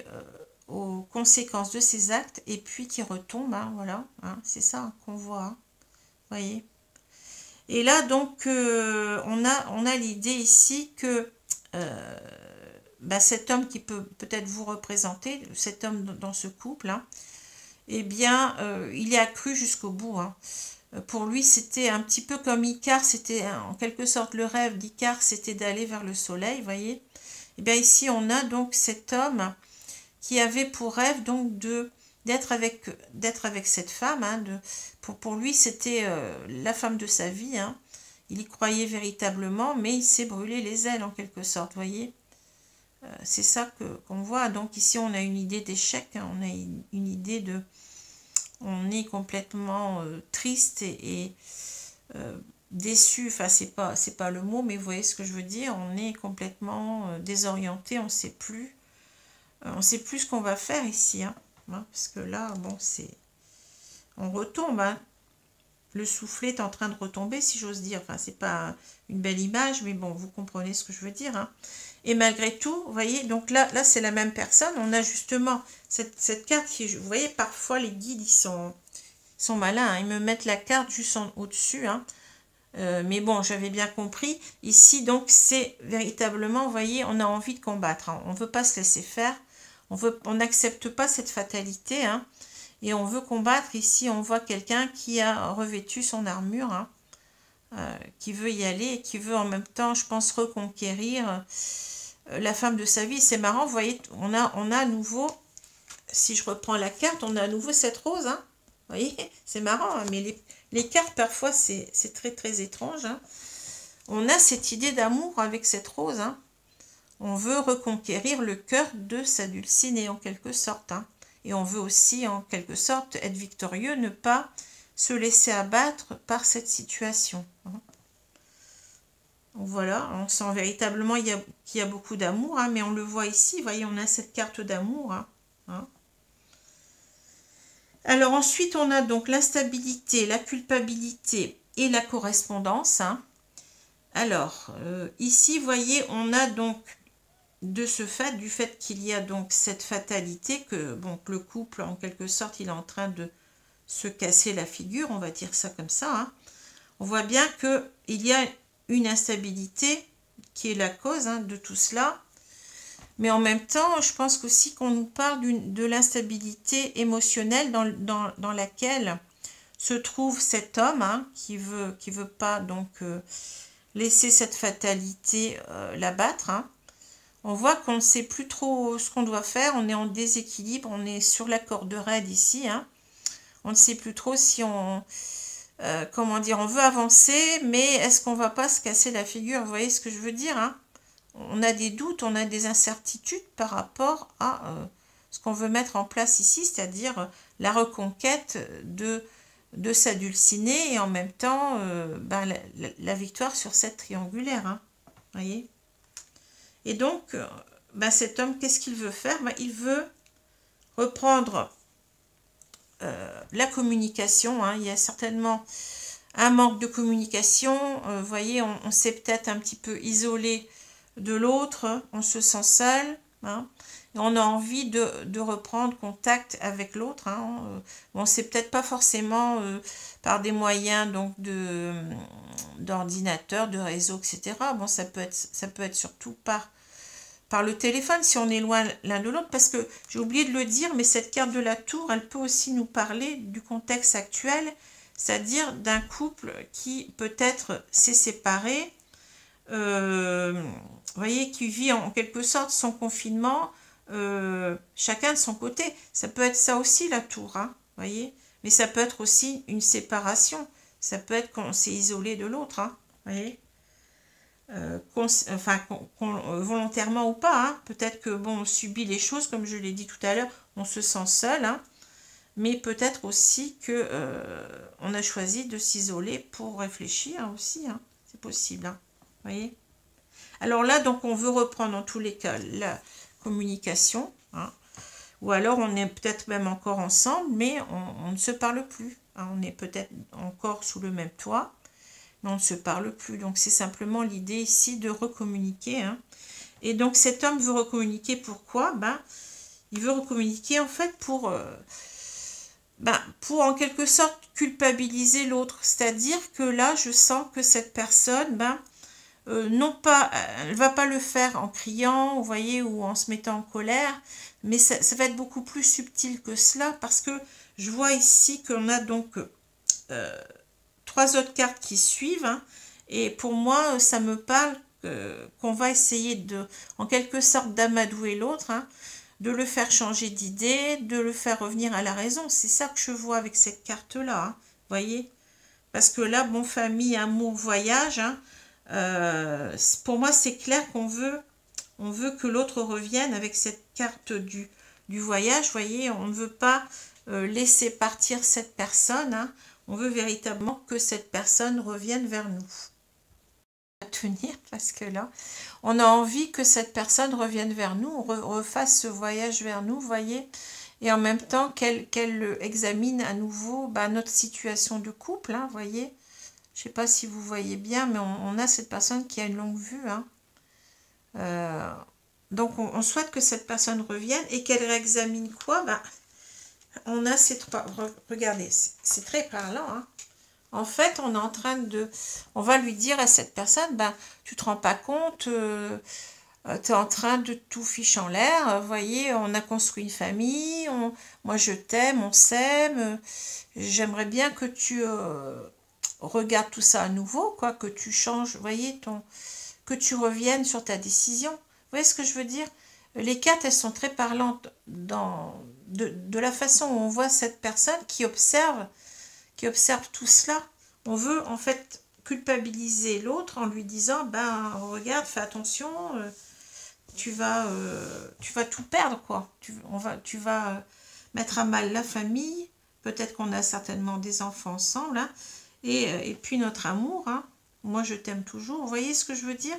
aux conséquences de ses actes et puis qui retombe, hein, voilà, hein, c'est ça qu'on voit, hein, voyez. Et là, donc, on a l'idée ici que bah, cet homme qui peut peut-être vous représenter, cet homme dans ce couple, hein, eh bien, il y a cru jusqu'au bout, hein. Pour lui, c'était un petit peu comme Icare, c'était en quelque sorte le rêve d'Icare, c'était d'aller vers le soleil, voyez. Et bien ici, on a donc cet homme qui avait pour rêve donc d'être avec cette femme, hein, pour lui, c'était la femme de sa vie, hein. Il y croyait véritablement, mais il s'est brûlé les ailes en quelque sorte, voyez. C'est ça qu'on voit. Donc ici, on a une idée d'échec, hein, on a une idée de... On est complètement triste et déçu, enfin c'est pas le mot, mais vous voyez ce que je veux dire, on est complètement désorienté, on sait plus ce qu'on va faire ici, hein, parce que là, bon, on retombe, hein. Le soufflet est en train de retomber, si j'ose dire, enfin c'est pas une belle image, mais bon, vous comprenez ce que je veux dire, hein. Et malgré tout, vous voyez, donc là c'est la même personne, on a justement cette carte qui, vous voyez, parfois les guides, Ils sont malins, hein, ils me mettent la carte juste au-dessus. Hein. Mais bon, j'avais bien compris. Ici, donc, c'est véritablement, vous voyez, on a envie de combattre. Hein. On ne veut pas se laisser faire. On n'accepte pas cette fatalité. Hein. Et on veut combattre. Ici, on voit quelqu'un qui a revêtu son armure. Hein. Qui veut y aller et qui veut en même temps, je pense, reconquérir la femme de sa vie. C'est marrant, vous voyez, on a à nouveau, si je reprends la carte, on a à nouveau cette rose. Hein. Vous voyez, c'est marrant, hein, mais les cartes, parfois, c'est très, très étrange. Hein. On a cette idée d'amour avec cette rose. Hein. On veut reconquérir le cœur de sa dulcinée, en quelque sorte. Hein. Et on veut aussi, en quelque sorte, être victorieux, ne pas se laisser abattre par cette situation. Hein. Donc voilà, on sent véritablement qu'il y a beaucoup d'amour, hein, mais on le voit ici, vous voyez, on a cette carte d'amour. Hein. Hein. Alors ensuite, on a donc l'instabilité, la culpabilité et la correspondance. Hein. Alors, ici, vous voyez, on a donc du fait qu'il y a donc cette fatalité, que bon, le couple, en quelque sorte, il est en train de se casser la figure, on va dire ça comme ça. Hein. On voit bien qu'il y a une instabilité qui est la cause hein, de tout cela. Mais en même temps, je pense aussi qu'on nous parle de l'instabilité émotionnelle dans laquelle se trouve cet homme hein, qui veut pas donc laisser cette fatalité l'abattre. Hein. On voit qu'on ne sait plus trop ce qu'on doit faire. On est en déséquilibre, on est sur la corde raide ici. Hein. On ne sait plus trop si on... comment dire, on veut avancer, mais est-ce qu'on ne va pas se casser la figure? Vous voyez ce que je veux dire hein? On a des doutes, on a des incertitudes par rapport à ce qu'on veut mettre en place ici, c'est-à-dire la reconquête de sa dulcinée et en même temps la victoire sur cette triangulaire. Hein, voyez. Et donc, cet homme, qu'est-ce qu'il veut faire? Il veut reprendre la communication. Hein, il y a certainement un manque de communication. Vous voyez, on s'est peut-être un petit peu isolé de l'autre, on se sent seul, hein, et on a envie de reprendre contact avec l'autre. Hein, bon, c'est peut-être pas forcément par des moyens donc d'ordinateur, de réseau, etc. Bon, ça peut être surtout par le téléphone si on est loin l'un de l'autre, parce que j'ai oublié de le dire, mais cette carte de la tour, elle peut aussi nous parler du contexte actuel, c'est-à-dire d'un couple qui peut-être s'est séparé, vous voyez, qui vit en quelque sorte son confinement, chacun de son côté. Ça peut être ça aussi la tour, hein, voyez. Mais ça peut être aussi une séparation. Ça peut être qu'on s'est isolé de l'autre, hein, voyez. Volontairement ou pas. Hein. Peut-être que bon, on subit les choses, comme je l'ai dit tout à l'heure, on se sent seul, hein, mais peut-être aussi que on a choisi de s'isoler pour réfléchir aussi. Hein. C'est possible. Hein. Voyez. Alors là, donc, on veut reprendre en tous les cas la communication. Hein, ou alors, on est peut-être même encore ensemble, mais on ne se parle plus. Hein, on est peut-être encore sous le même toit, mais on ne se parle plus. Donc, c'est simplement l'idée ici de recommuniquer. Hein. Et donc, cet homme veut recommuniquer. Pourquoi? Il veut recommuniquer, en fait, pour en quelque sorte culpabiliser l'autre. C'est-à-dire que là, je sens que cette personne, non pas, elle va pas le faire en criant, vous voyez, ou en se mettant en colère, mais ça va être beaucoup plus subtil que cela, parce que je vois ici qu'on a donc 3 autres cartes qui suivent, hein, et pour moi, ça me parle qu'on va essayer en quelque sorte d'amadouer l'autre, hein, de le faire changer d'idée, de le faire revenir à la raison. C'est ça que je vois avec cette carte-là, hein, voyez. Parce que là, bon, famille, amour, voyage, hein, pour moi, c'est clair qu'on veut que l'autre revienne avec cette carte du voyage. Vous voyez, on ne veut pas laisser partir cette personne. Hein. On veut véritablement que cette personne revienne vers nous. À tenir, parce que là, on a envie que cette personne revienne vers nous, refasse ce voyage vers nous, vous voyez, et en même temps qu'elle examine à nouveau notre situation de couple, hein, vous voyez. Je ne sais pas si vous voyez bien, mais on a cette personne qui a une longue vue. Hein. Donc, on souhaite que cette personne revienne et qu'elle réexamine quoi? on a ces trois... Regardez, c'est très parlant. Hein. En fait, on est en train de... On va lui dire à cette personne, ben, tu te rends pas compte, tu es en train de tout fiche en l'air. Vous voyez, on a construit une famille, moi je t'aime, on s'aime. J'aimerais bien que tu regardes tout ça à nouveau, quoi, que tu changes, vous voyez, que tu reviennes sur ta décision. Vous voyez ce que je veux dire? Les cartes, elles sont très parlantes de la façon où on voit cette personne qui observe tout cela. On veut en fait culpabiliser l'autre en lui disant, ben regarde, fais attention, tu vas tout perdre, quoi. Tu vas mettre à mal la famille. Peut-être qu'on a certainement des enfants ensemble, hein, et puis notre amour. Hein. Moi, je t'aime toujours. Vous voyez ce que je veux dire?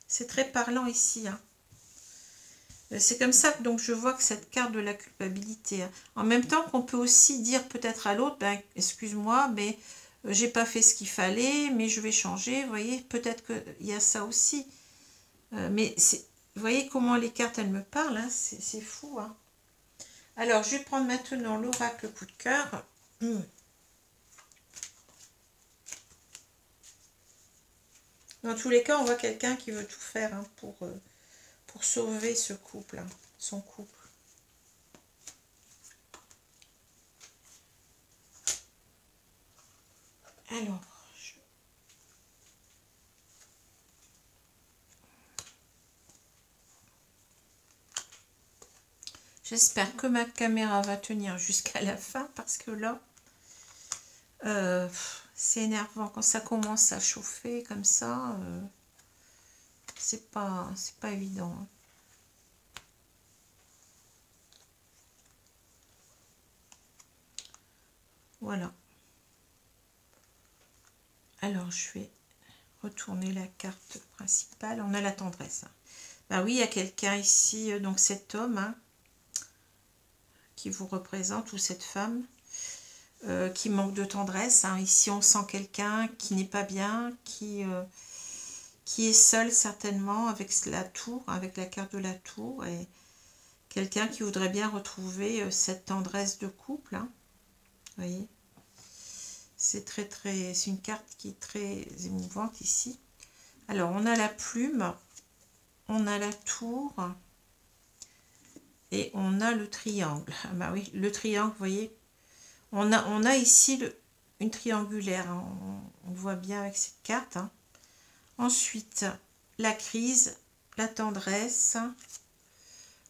C'est très parlant ici. Hein. C'est comme ça que donc je vois que cette carte de la culpabilité. Hein. En même temps qu'on peut aussi dire peut-être à l'autre, ben, excuse-moi, mais j'ai pas fait ce qu'il fallait, mais je vais changer. Vous voyez, peut-être qu'il y a ça aussi. Mais vous voyez comment les cartes, elles me parlent. Hein, c'est fou. Hein. Alors, je vais prendre maintenant l'oracle coup de cœur. Dans tous les cas, on voit quelqu'un qui veut tout faire hein, pour sauver ce couple, hein, son couple. Alors, j'espère que ma caméra va tenir jusqu'à la fin parce que là, c'est énervant quand ça commence à chauffer comme ça. C'est pas évident. Hein. Voilà. Alors, je vais retourner la carte principale. On a la tendresse. Hein. Ben oui, il y a quelqu'un ici, donc cet homme hein, qui vous représente, ou cette femme, qui manque de tendresse. Hein. Ici, on sent quelqu'un qui n'est pas bien, qui est seul certainement avec la tour, avec la carte de la tour, et quelqu'un qui voudrait bien retrouver cette tendresse de couple. Hein. Vous voyez, c'est une carte qui est très émouvante ici. Alors, on a la plume, on a la tour, et on a le triangle. Ah bah oui, le triangle, vous voyez, on a ici une triangulaire, hein. On voit bien avec cette carte. Hein. Ensuite, la crise, la tendresse,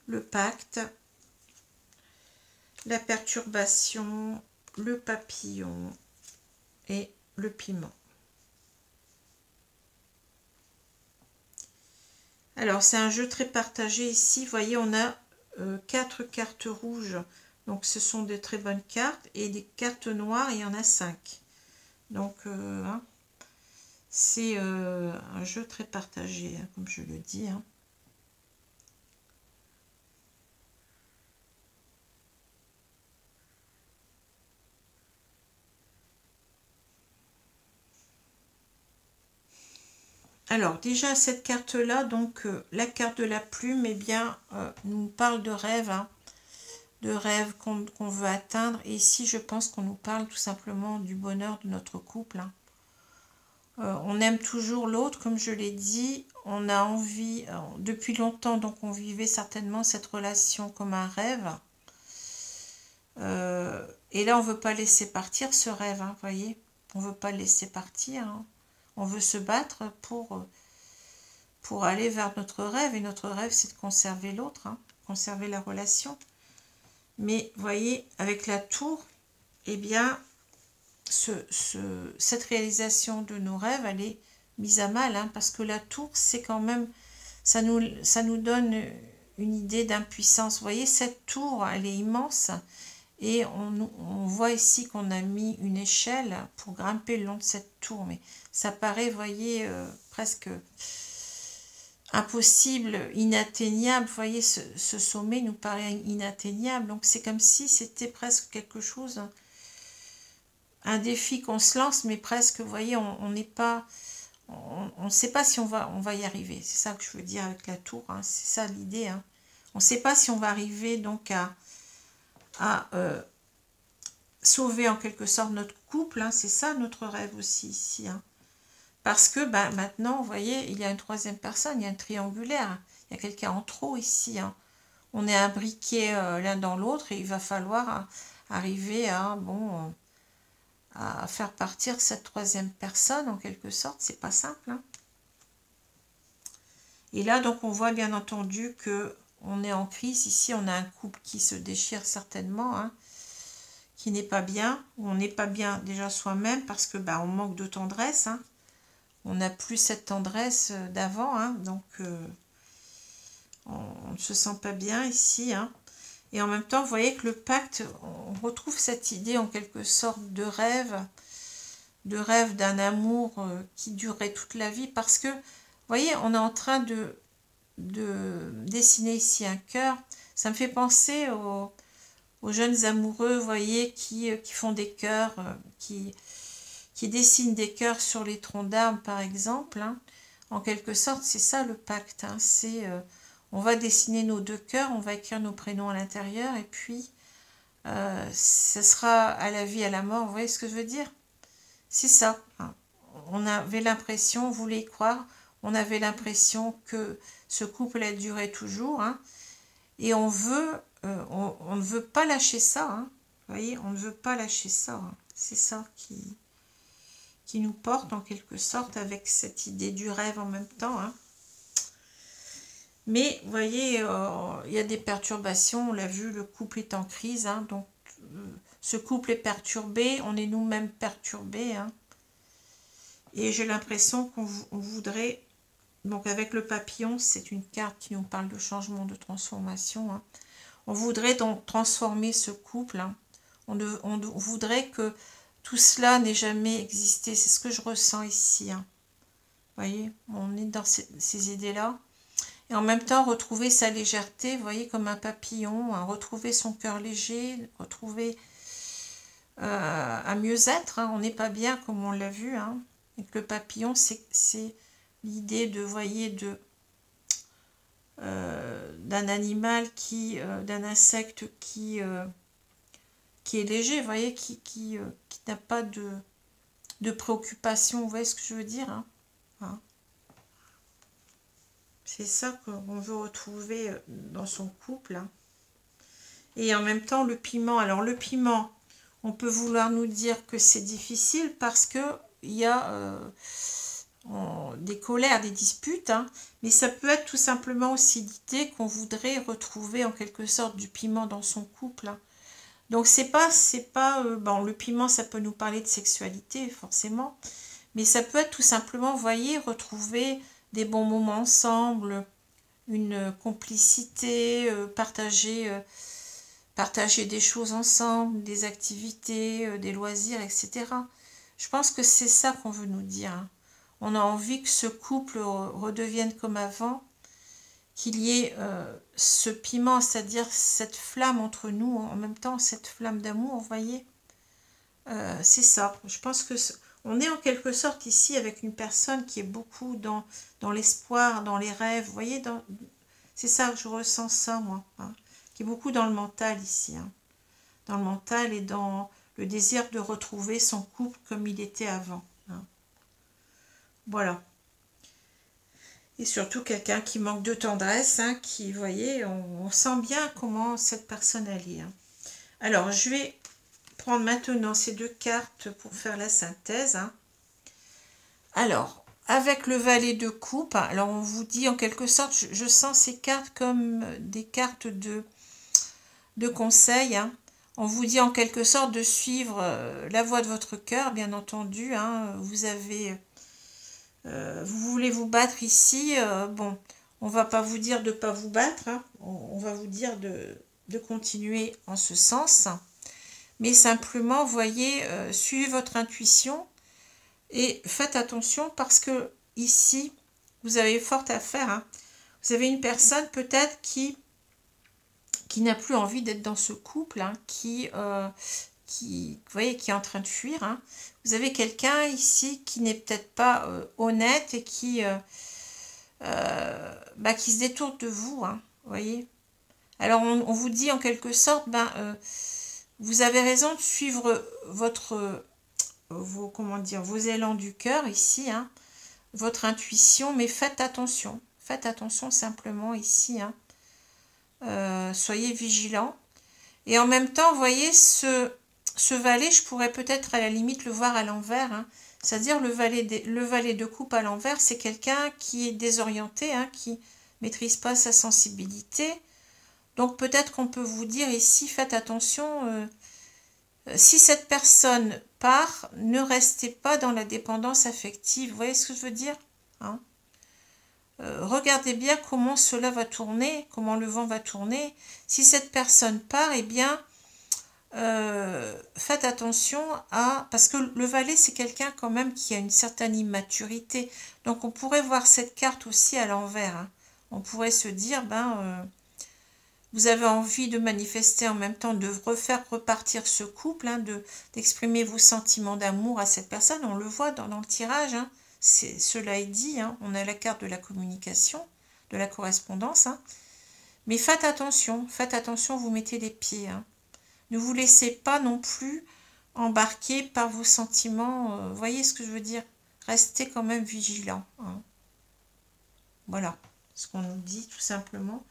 le pacte, la perturbation, le papillon et le piment. Alors, c'est un jeu très partagé ici. Vous voyez, on a 4 cartes rouges. Donc, ce sont de très bonnes cartes. Et des cartes noires, il y en a 5. Donc, hein, c'est un jeu très partagé, hein, comme je le dis. Hein. Alors, déjà, cette carte-là, donc, la carte de la plume, eh bien, nous parle de rêve, hein, de rêve qu'on veut atteindre. Et ici, je pense qu'on nous parle tout simplement du bonheur de notre couple. Hein. On aime toujours l'autre, comme je l'ai dit. On a envie, depuis longtemps, donc on vivait certainement cette relation comme un rêve. Et là, on ne veut pas laisser partir ce rêve, hein, vous voyez. On ne veut pas le laisser partir. Hein. On veut se battre pour aller vers notre rêve. Et notre rêve, c'est de conserver l'autre, hein, conserver la relation. Mais, vous voyez, avec la tour, eh bien, cette réalisation de nos rêves, elle est mise à mal, hein, parce que la tour, c'est quand même, ça nous donne une idée d'impuissance. Vous voyez, cette tour, elle est immense, et on voit ici qu'on a mis une échelle pour grimper le long de cette tour, mais ça paraît, vous voyez, presque impossible, inatteignable. Vous voyez, ce sommet nous paraît inatteignable, donc c'est comme si c'était presque quelque chose, un défi qu'on se lance, mais presque, vous voyez, on n'est pas, on ne sait pas si on va y arriver. C'est ça que je veux dire avec la tour, hein, c'est ça l'idée. Hein. On ne sait pas si on va arriver donc à sauver en quelque sorte notre couple, hein, c'est ça notre rêve aussi ici. Hein. Parce que maintenant, vous voyez, il y a une troisième personne, il y a un triangulaire, il y a quelqu'un en trop ici. Hein. On est imbriqués l'un dans l'autre et il va falloir arriver à faire partir cette troisième personne en quelque sorte. C'est pas simple. Hein. Et là, donc, on voit bien entendu que on est en crise. Ici, on a un couple qui se déchire certainement, hein, qui n'est pas bien. On n'est pas bien déjà soi-même parce que on manque de tendresse. Hein. On n'a plus cette tendresse d'avant. Hein, donc, on ne se sent pas bien ici. Hein. Et en même temps, vous voyez que le pacte, on retrouve cette idée en quelque sorte de rêve d'un amour qui durerait toute la vie. Parce que, vous voyez, on est en train de dessiner ici un cœur. Ça me fait penser aux jeunes amoureux, vous voyez, qui font des cœurs, qui dessinent des cœurs sur les troncs d'arbres, par exemple. Hein. En quelque sorte, c'est ça le pacte. Hein. C'est, on va dessiner nos deux cœurs, on va écrire nos prénoms à l'intérieur, et puis, ce sera à la vie, à la mort. Vous voyez ce que je veux dire? C'est ça. Hein. On avait l'impression, on voulait y croire, on avait l'impression que ce couple allait durer toujours. Hein. Et on ne veut pas lâcher ça. Hein. Vous voyez, on ne veut pas lâcher ça. Hein. C'est ça qui nous porte en quelque sorte avec cette idée du rêve en même temps. Hein. Mais vous voyez, il y a des perturbations. On l'a vu, le couple est en crise. Hein. Donc, ce couple est perturbé. On est nous-mêmes perturbés. Hein. Et j'ai l'impression qu'on voudrait... Donc avec le papillon, c'est une carte qui nous parle de changement, de transformation. Hein. On voudrait donc transformer ce couple. Hein. On voudrait que tout cela n'ait jamais existé. C'est ce que je ressens ici. Hein. Vous voyez, on est dans ces idées-là. Et en même temps, retrouver sa légèreté, vous voyez, comme un papillon. Hein. Retrouver son cœur léger, retrouver un mieux-être. Hein. On n'est pas bien comme on l'a vu. Hein. Et que le papillon, c'est l'idée de, voyez, d'un animal d'un insecte qui est léger, vous voyez, qui n'a pas de préoccupation, vous voyez ce que je veux dire, hein, hein. C'est ça qu'on veut retrouver dans son couple. Hein. Et en même temps, le piment. Alors, le piment, on peut vouloir nous dire que c'est difficile parce que il y a... des colères, des disputes, hein, mais ça peut être tout simplement aussi l'idée qu'on voudrait retrouver en quelque sorte du piment dans son couple. Hein. Donc c'est pas bon, le piment, ça peut nous parler de sexualité forcément, mais ça peut être tout simplement, vous voyez, retrouver des bons moments ensemble, une complicité, partager des choses ensemble, des activités, des loisirs, etc. Je pense que c'est ça qu'on veut nous dire. Hein. On a envie que ce couple redevienne comme avant, qu'il y ait ce piment, c'est-à-dire cette flamme entre nous, en même temps cette flamme d'amour, vous voyez. C'est ça. Je pense que on est en quelque sorte ici avec une personne qui est beaucoup dans l'espoir, dans les rêves, vous voyez. C'est ça que je ressens ça, moi. Hein, qui est beaucoup dans le mental ici. Hein, dans le mental et dans le désir de retrouver son couple comme il était avant. Hein. Voilà. Et surtout quelqu'un qui manque de tendresse, hein, qui, vous voyez, on sent bien comment cette personne allait. Hein. Alors, je vais prendre maintenant ces deux cartes pour faire la synthèse. Hein. Alors, avec le valet de coupe, alors on vous dit en quelque sorte, je sens ces cartes comme des cartes de conseil. Hein. On vous dit en quelque sorte de suivre la voie de votre cœur, bien entendu. Hein. Vous voulez vous battre ici, bon, on va pas vous dire de ne pas vous battre, hein. On va vous dire de continuer en ce sens. Mais simplement, voyez, suivez votre intuition et faites attention parce que ici, vous avez fort à faire. Hein. Vous avez une personne peut-être qui n'a plus envie d'être dans ce couple, hein, vous voyez, qui est en train de fuir. Hein. Vous avez quelqu'un ici qui n'est peut-être pas honnête et qui se détourne de vous. Hein, vous voyez. Alors, on vous dit en quelque sorte, vous avez raison de suivre vos élans du cœur ici, hein, votre intuition, mais faites attention. Faites attention simplement ici. Hein. Soyez vigilants. Et en même temps, vous voyez, ce valet, je pourrais peut-être à la limite le voir à l'envers. Hein. C'est-à-dire le valet de coupe à l'envers, c'est quelqu'un qui est désorienté, hein, qui ne maîtrise pas sa sensibilité. Donc peut-être qu'on peut vous dire ici, faites attention, si cette personne part, ne restez pas dans la dépendance affective. Vous voyez ce que je veux dire, hein? Regardez bien comment cela va tourner, comment le vent va tourner. Si cette personne part, eh bien, faites attention à... Parce que le valet, c'est quelqu'un quand même qui a une certaine immaturité. Donc on pourrait voir cette carte aussi à l'envers. Hein. On pourrait se dire, vous avez envie de manifester en même temps, de refaire repartir ce couple, hein, d'exprimer vos sentiments d'amour à cette personne. On le voit dans le tirage, hein. Cela est dit, hein. On a la carte de la communication, de la correspondance. Hein. Mais faites attention, vous mettez les pieds. Hein. Ne vous laissez pas non plus embarquer par vos sentiments. Voyez ce que je veux dire? Restez quand même vigilant. Hein. Voilà ce qu'on nous dit tout simplement.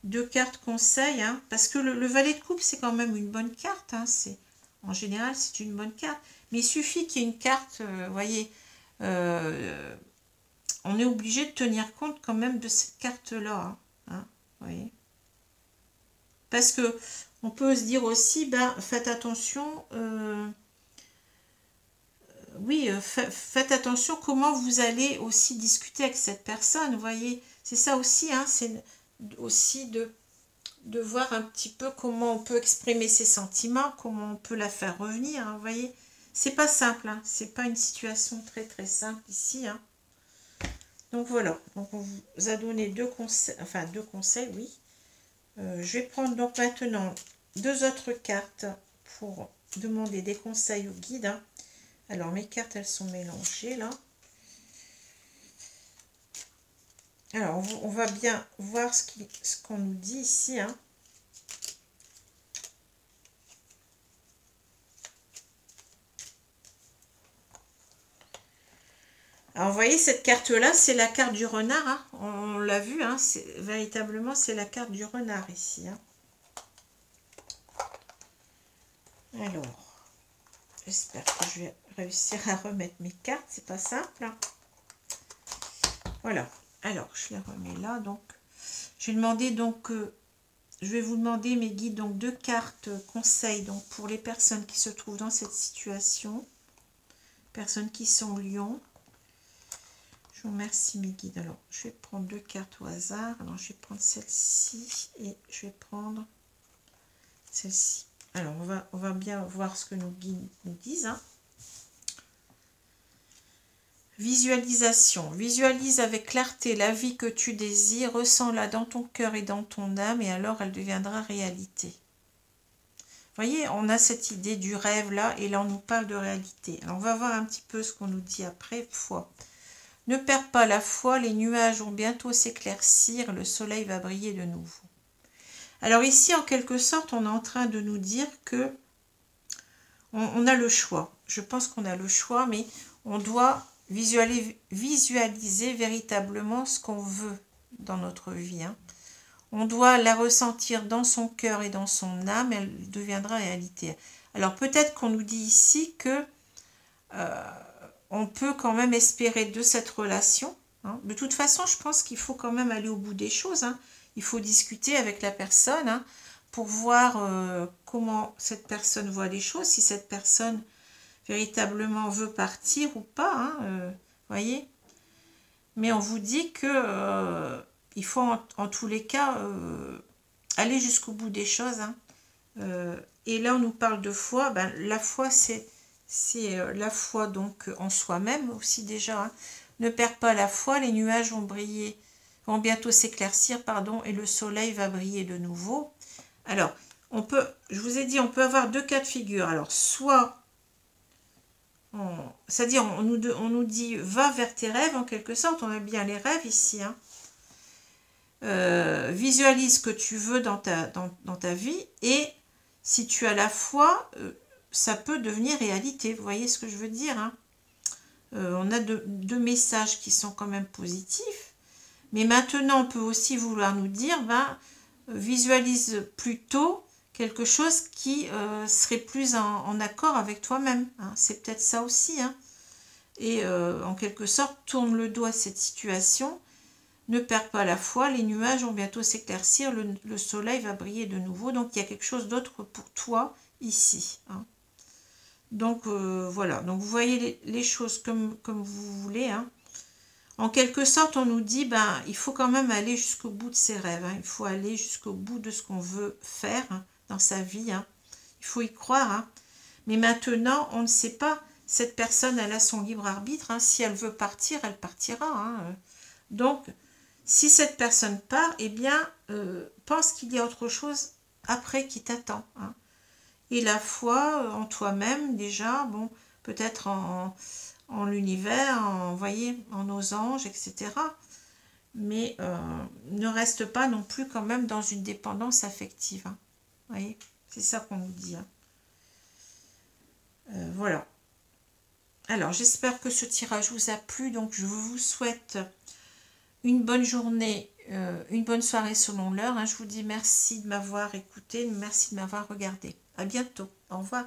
2 cartes conseils, hein, parce que le valet de coupe, c'est quand même une bonne carte. Hein, en général, c'est une bonne carte. Mais il suffit qu'il y ait une carte, vous voyez, on est obligé de tenir compte quand même de cette carte-là. Hein, vous voyez. Parce que on peut se dire aussi, faites attention, faites attention comment vous allez aussi discuter avec cette personne. Vous voyez, c'est ça aussi, hein, c'est aussi de voir un petit peu comment on peut exprimer ses sentiments, comment on peut la faire revenir, hein, vous voyez. C'est pas simple, hein, c'est pas une situation très très simple ici. Hein. Donc voilà, donc on vous a donné 2 conseils, enfin 2 conseils, oui. Je vais prendre donc maintenant 2 autres cartes pour demander des conseils au guide. Hein. Alors mes cartes, elles sont mélangées là. Alors, on va bien voir ce qu'on nous dit ici. Hein. Alors, vous voyez, cette carte-là, c'est la carte du renard. Hein. On l'a vu, hein, véritablement, c'est la carte du renard ici. Hein. Alors, j'espère que je vais réussir à remettre mes cartes. C'est pas simple. Hein. Voilà. Alors, je les remets là. Donc, je vais vous demander, mes guides, donc 2 cartes conseils donc pour les personnes qui se trouvent dans cette situation. Personnes qui sont lions. Je vous remercie, mes guides. Alors, je vais prendre 2 cartes au hasard. Alors, je vais prendre celle-ci et je vais prendre celle-ci. Alors, on va bien voir ce que nos guides nous disent. Hein. Visualisation. Visualise avec clarté la vie que tu désires, ressens-la dans ton cœur et dans ton âme, et alors elle deviendra réalité. Vous voyez, on a cette idée du rêve là, et là on nous parle de réalité. Alors on va voir un petit peu ce qu'on nous dit après. Foi. Ne perds pas la foi, les nuages vont bientôt s'éclaircir, le soleil va briller de nouveau. Alors ici, en quelque sorte, on est en train de nous dire que on a le choix. Je pense qu'on a le choix, mais on doit visualiser véritablement ce qu'on veut dans notre vie. Hein. On doit la ressentir dans son cœur et dans son âme, elle deviendra réalité. Alors peut-être qu'on nous dit ici que on peut quand même espérer de cette relation. Hein. De toute façon, je pense qu'il faut quand même aller au bout des choses. Hein. Il faut discuter avec la personne hein, pour voir comment cette personne voit les choses, si cette personne véritablement veut partir ou pas, hein, voyez. Mais on vous dit que il faut en tous les cas aller jusqu'au bout des choses. Hein. Et là, on nous parle de foi. La foi, c'est la foi donc en soi-même aussi déjà. Hein. Ne perds pas la foi, les nuages vont bientôt s'éclaircir, pardon, et le soleil va briller de nouveau. Alors, je vous ai dit, on peut avoir 2 cas de figure. Alors, soit c'est-à-dire on nous dit va vers tes rêves en quelque sorte, on a bien les rêves ici, hein. Visualise ce que tu veux dans ta vie et si tu as la foi, ça peut devenir réalité. Vous voyez ce que je veux dire, hein? On a deux messages qui sont quand même positifs. Mais maintenant, on peut aussi vouloir nous dire, ben, visualise plutôt quelque chose qui serait plus en accord avec toi-même, hein. C'est peut-être ça aussi, hein. Et en quelque sorte, tourne le dos à cette situation. Ne perds pas la foi, les nuages vont bientôt s'éclaircir, le soleil va briller de nouveau. Donc, il y a quelque chose d'autre pour toi ici, hein. Donc, voilà. Donc, vous voyez les choses comme vous voulez, hein. En quelque sorte, on nous dit, ben, il faut quand même aller jusqu'au bout de ses rêves, hein. Il faut aller jusqu'au bout de ce qu'on veut faire, hein, dans sa vie, hein. Il faut y croire, hein. Mais maintenant, on ne sait pas. Cette personne, elle a son libre arbitre, hein. Si elle veut partir, elle partira, hein. Donc, si cette personne part, eh bien, pense qu'il y a autre chose après qui t'attend, hein. Et la foi en toi-même, déjà, bon, peut-être en l'univers, voyez, en nos anges, etc. Mais ne reste pas non plus quand même dans une dépendance affective, hein. Vous voyez, c'est ça qu'on nous dit, hein. Voilà. Alors, j'espère que ce tirage vous a plu. Donc, je vous souhaite une bonne journée, une bonne soirée selon l'heure, hein. Je vous dis merci de m'avoir écouté, merci de m'avoir regardé. À bientôt. Au revoir.